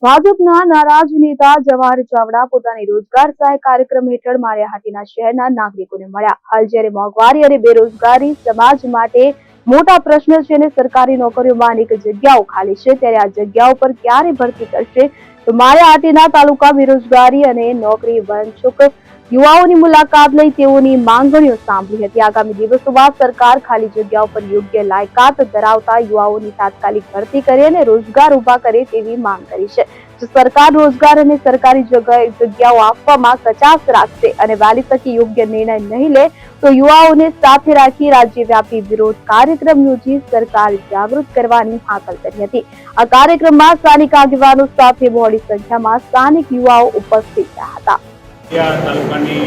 ભાજપના નારાજ નેતા જવાહર ચાવડા પોતાની રોજગાર સહાય કાર્યક્રમ હેઠળ માળિયાહાટીના શહેરના નાગરિકોને મળ્યા। હાલ જ્યારે મોંઘવારી અને બેરોજગારી સમાજ માટે મોટા પ્રશ્ન છે અને સરકારી નોકરીઓમાં અનેક જગ્યાઓ ખાલી છે, ત્યારે આ જગ્યાઓ પર ક્યારે ભરતી કરશે? તો માળિયાહાટીના તાલુકા બેરોજગારી અને નોકરી વંચક યુવાઓની મુલાકાત લઈ તેઓની માંગણીઓ સાંભળી હતી। આગામી દિવસોમાં સરકાર ખાલી જગ્યાઓ પર યોગ્ય લાયકાત ધરાવતા યુવાઓની તાત્કાલિક ભરતી કરે અને રોજગાર ઉભા કરે તેવી માંગ કરી છે। જો સરકાર રોજગાર અને સરકારી જગ્યાઓ આપવામાં કચાશ રાખશે અને વહેલી તકે યોગ્ય નિર્ણય નહીં લે તો યુવાઓને સાથે રાખી રાજ્યવ્યાપી વિરોધ કાર્યક્રમ યોજી સરકાર જાગૃત કરવાની હાકલ કરી હતી। આ કાર્યક્રમમાં સ્થાનિક આગેવાનો સાથે બહોળી સંખ્યામાં સ્થાનિક યુવાઓ ઉપસ્થિત રહ્યા હતા। તાલુકાની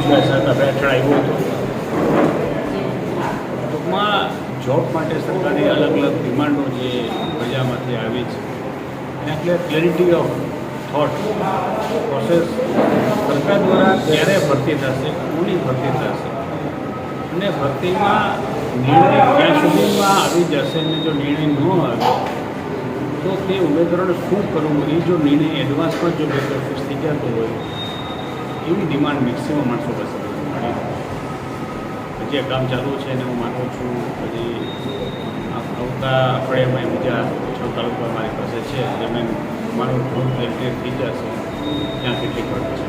હેઠળ આવ્યો હતો। ટૂંકમાં જોબ માટે સરકારની અલગ અલગ ડિમાન્ડો જે પ્રજામાંથી આવી છે એને એટલે ક્લેરિટી ઓફ થોટ પ્રોસેસ સરકાર દ્વારા ક્યારે ભરતી થશે, કોની ભરતી થશે અને ભરતીમાં નિર્ણય ક્યાં સુધીમાં આવી જશે અને જો નિર્ણય ન આવે તો તે ઉમેદવારોને શું કરવું, એ જો નિર્ણય એડવાન્સમાં જો ફિક્સ થઈ જતો હોય એવી ડિમાન્ડ મેક્સિમમ માણસો પાસે મળી। હજી આ કામ ચાલુ છે અને હું માનું છું હજી આવતા અઠવાડિયામાં બીજા 6 તાલુકા મારી પાસે છે, જેમને મારું ગ્રુપ ક્લિયર થઈ જશે ત્યાં કેટલીક વાત છે।